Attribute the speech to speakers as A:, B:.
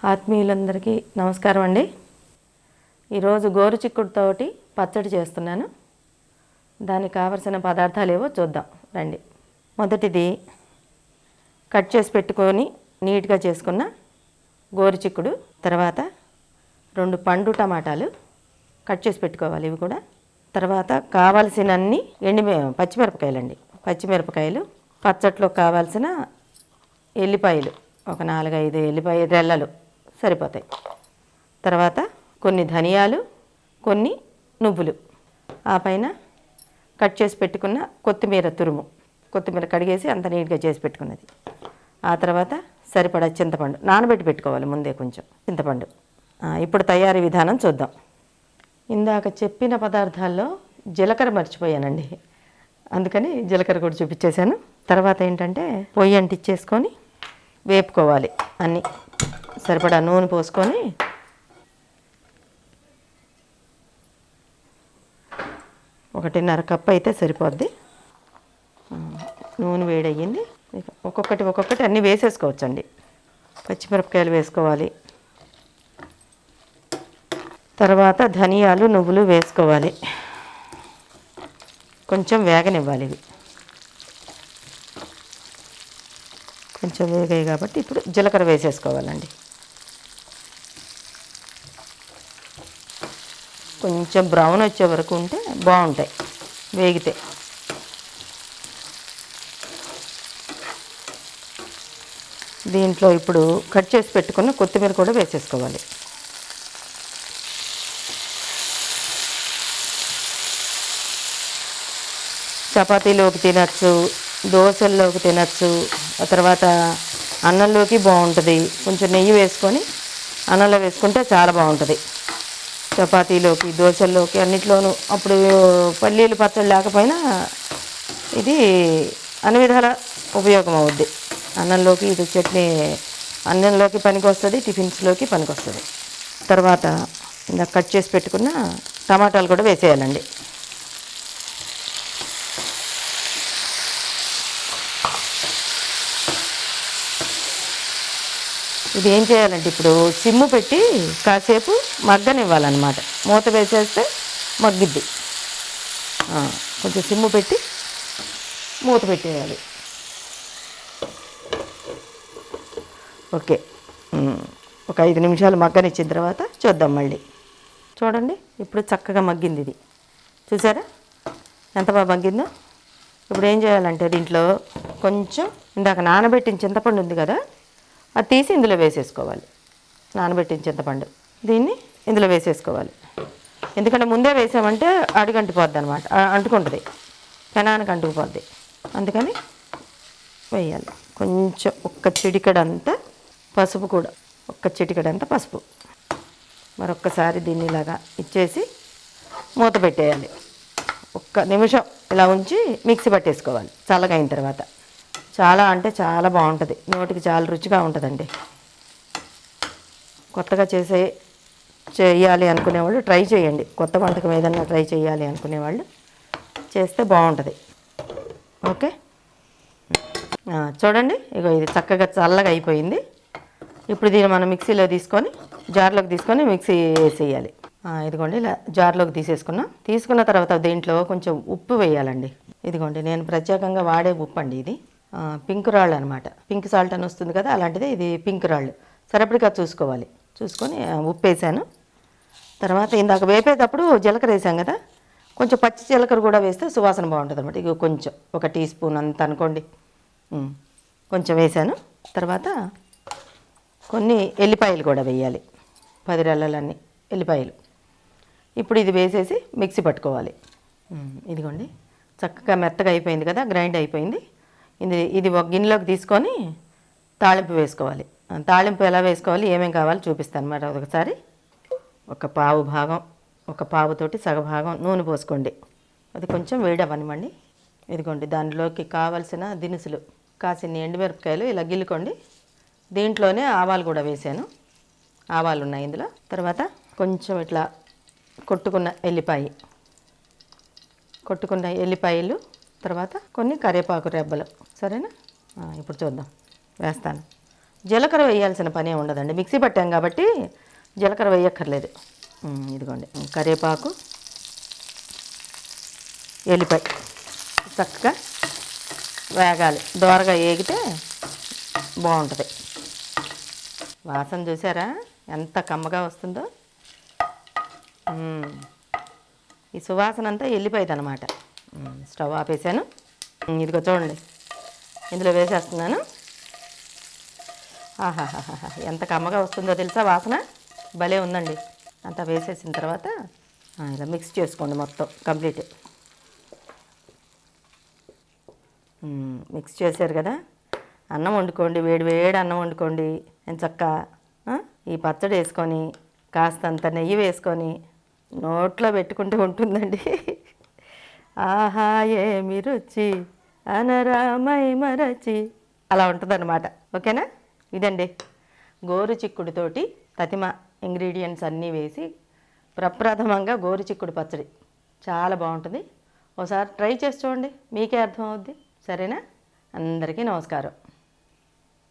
A: ఆత్మీయులందరికీ నమస్కారం అండి. ఈరోజు గోరుచిక్కుడుతోటి పచ్చడి చేస్తున్నాను. దానికి కావలసిన పదార్థాలు ఏవో చూద్దాం రండి. మొదటిది కట్ చేసి పెట్టుకొని నీట్గా చేసుకున్న గోరుచిక్కుడు, తర్వాత 2 పండు టమాటాలు కట్ చేసి పెట్టుకోవాలి. ఇవి కూడా తర్వాత కావాల్సినన్ని పచ్చిమిరపకాయలండి. పచ్చిమిరపకాయలు, పచ్చట్లో కావాల్సిన ఎల్లిపాయలు ఒక 4-5 ఎల్లిపాయ రెల్లలు సరిపోతాయి. తర్వాత కొన్ని ధనియాలు, కొన్ని నువ్వులు, ఆ పైన కట్ చేసి పెట్టుకున్న కొత్తిమీర తురుము, కొత్తిమీర కడిగేసి అంత నీట్గా చేసి పెట్టుకున్నది. ఆ తర్వాత సరిపడా చింతపండు నానబెట్టి పెట్టుకోవాలి ముందే కొంచెం చింతపండు. ఇప్పుడు తయారీ విధానం చూద్దాం. ఇందాక చెప్పిన పదార్థాల్లో జీలకర్ర మర్చిపోయానండి, అందుకని జీలకర్ర కూడా చూపించేశాను. తర్వాత ఏంటంటే పొయ్యి అంటించేసుకొని వేపుకోవాలి. అన్నీ సరిపడా నూనె పోసుకొని ఒకటిన్నర కప్పు అయితే సరిపోద్ది. నూనె వేడయ్యింది. ఒక్కొక్కటి అన్నీ వేసేసుకోవచ్చండి. పచ్చిమిరపకాయలు వేసుకోవాలి, తర్వాత ధనియాలు, నువ్వులు వేసుకోవాలి. కొంచెం వేగనివ్వాలి. ఇవి కొంచెం వేగాయి కాబట్టి ఇప్పుడు జీలకర్ర వేసేసుకోవాలండి. కొంచెం బ్రౌన్ వచ్చే వరకు ఉంటే బాగుంటాయి వేగితే. దీంట్లో ఇప్పుడు కట్ చేసి పెట్టుకున్న కొత్తిమీర కూడా వేసేసుకోవాలి. చపాతీలోకి తినచ్చు, దోశల్లోకి తినచ్చు, ఆ తర్వాత అన్నంలోకి బాగుంటుంది. కొంచెం నెయ్యి వేసుకొని అన్నంలో వేసుకుంటే చాలా బాగుంటుంది. చపాతీలోకి, దోశల్లోకి, అన్నిట్లోనూ. అప్పుడు పల్లీలు పచ్చడి లేకపోయినా ఇది అన్ని విధాల ఉపయోగం అవుద్ది. అన్నంలోకి ఇది చట్నీ అన్నంలోకి పనికి వస్తుంది, టిఫిన్స్లోకి పనికి వస్తుంది. తర్వాత ఇందాక కట్ చేసి పెట్టుకున్న టమాటాలు కూడా వేసేయాలండి. ఇది ఏం చేయాలంటే ఇప్పుడు సిమ్ము పెట్టి కాసేపు మగ్గనివ్వాలన్నమాట. మూత వేసేస్తే మగ్గిద్ది. కొంచెం సిమ్ము పెట్టి మూత పెట్టేయాలి. ఓకే, ఒక 5 నిమిషాలు మగ్గనిచ్చిన తర్వాత చూద్దాం మళ్ళీ. చూడండి, ఇప్పుడు చక్కగా మగ్గింది. ఇది చూసారా ఎంత బాగా మగ్గిందో. ఇప్పుడు ఏం చేయాలంటే దీంట్లో కొంచెం ఇందాక నానబెట్టిన చింతపండు ఉంది కదా, అది తీసి ఇందులో వేసేసుకోవాలి. నానబెట్టిన చింతపండు దీన్ని ఇందులో వేసేసుకోవాలి. ఎందుకంటే ముందే వేసామంటే అడుగంటిపోద్ది అనమాట, అంటుకుంటుంది, పెనానికి అంటుకుపోద్ది. అందుకని వేయాలి. కొంచెం ఒక్క చిటికెడంతా పసుపు కూడా, ఒక్క చిటికెడంతా పసుపు. మరొక్కసారి దీన్ని ఇలాగా ఇచ్చేసి మూత పెట్టేయాలి. 1 నిమిషం ఇలా ఉంచి మిక్సీ పట్టేసుకోవాలి చల్లగా అయిన తర్వాత. చాలా అంటే చాలా బాగుంటుంది, నోటికి చాలా రుచిగా ఉంటుందండి. కొత్తగా చేయాలి అనుకునేవాళ్ళు ట్రై చేయండి. కొత్త వంటకం ఏదన్నా ట్రై చేయాలి అనుకునేవాళ్ళు చేస్తే బాగుంటుంది. ఓకే, చూడండి, ఇగో ఇది చక్కగా చల్లగా అయిపోయింది. ఇప్పుడు దీన్ని మనం మిక్సీలో తీసుకొని జార్లోకి తీసుకొని మిక్సీ వేసేయాలి. ఇదిగోండి ఇలా జార్లోకి తీసుకున్న తర్వాత దీంట్లో కొంచెం ఉప్పు వేయాలండి. ఇదిగోండి నేను ప్రత్యేకంగా వాడే ఉప్పు అండి. ఇది పింక్ రాళ్ళు అనమాట. పింక్ సాల్ట్ అని వస్తుంది కదా, అలాంటిది ఇది పింక్ రాళ్ళు. సరిపడిగా చూసుకొని ఉప్పు వేసాను. తర్వాత ఇందాక వేపేటప్పుడు జీలకర్ర వేసాం కదా, కొంచెం పచ్చి జీలకర్ర కూడా వేస్తే సువాసన బాగుంటుంది అనమాట. ఇక కొంచెం 1 టీ స్పూన్ అంత అనుకోండి, కొంచెం వేసాను. తర్వాత కొన్ని ఎల్లిపాయలు కూడా వేయాలి, 10 రెల్లలన్నీ ఎల్లిపాయలు. ఇప్పుడు ఇది వేసేసి మిక్సీ పట్టుకోవాలి. ఇదిగోండి చక్కగా మెత్తగా అయిపోయింది కదా, గ్రైండ్ అయిపోయింది. ఇది ఒక గిన్నెలోకి తీసుకొని తాళింపు వేసుకోవాలి. తాళింపు ఎలా వేసుకోవాలి, ఏమేమి కావాలి చూపిస్తాను అన్నమాట. ఒకసారి ఒక పావుతోటి సగభాగం నూనె పోసుకోండి. అది కొంచెం వేడవనివ్వండి. ఇదిగోండి దానిలోకి కావాల్సిన దినుసులు, కాసిన్ని ఎండుమిరపకాయలు ఇలా గిల్లుకోండి. దీంట్లోనే ఆవాలు కూడా వేసాను, ఆవాలు ఉన్నాయి ఇందులో. తర్వాత కొంచెం ఇట్లా కొట్టుకున్న ఎల్లిపాయలు, తర్వాత కొన్ని కరివేపాకు రెబ్బలు. సరేనా, ఇప్పుడు చూద్దాం. వేస్తాను. జీలకర్ర వేయాల్సిన పనే ఉండదండి, మిక్సీ పట్టాం కాబట్టి జీలకర్ర వేయక్కర్లేదు. ఇదిగోండి కరివేపాకు, ఎల్లిపాయ చక్కగా వేగాలి, దోరగా వేగితే బాగుంటుంది. వాసన చూసారా ఎంత కమ్మగా వస్తుందో. ఈ సువాసన అంతా వెళ్ళిపోయింది అనమాట. స్టవ్ ఆపేసాను. ఇదిగో చూడండి, ఇందులో వేసేస్తున్నాను. ఆహాహాహా, ఎంత కమ్మగా వస్తుందో తెలుసా వాసన, భలే ఉందండి. అంతా వేసేసిన తర్వాత ఇలా మిక్స్ చేసుకోండి మొత్తం కంప్లీట్. మిక్స్ చేశారు కదా, అన్నం వండుకోండి, వేడి వేడి అన్నం వండుకోండి. నేను చక్కగా ఈ పచ్చడి వేసుకొని కాస్తంత నెయ్యి వేసుకొని నోట్లో పెట్టుకుంటూ ఉంటుందండి. ఆహా ఏమి రుచి అనరామై మరచి, అలా ఉంటుందన్నమాట. ఓకేనా? ఇదండి గోరు చిక్కుడుతోటి తతిమ ఇంగ్రీడియంట్స్ అన్నీ వేసి ప్రప్రథమంగా గోరు చిక్కుడు పచ్చడి చాలా బాగుంటుంది. ఒకసారి ట్రై చేసి చూడండి, మీకే అర్థమవుద్ది. సరేనా? అందరికీ నమస్కారం.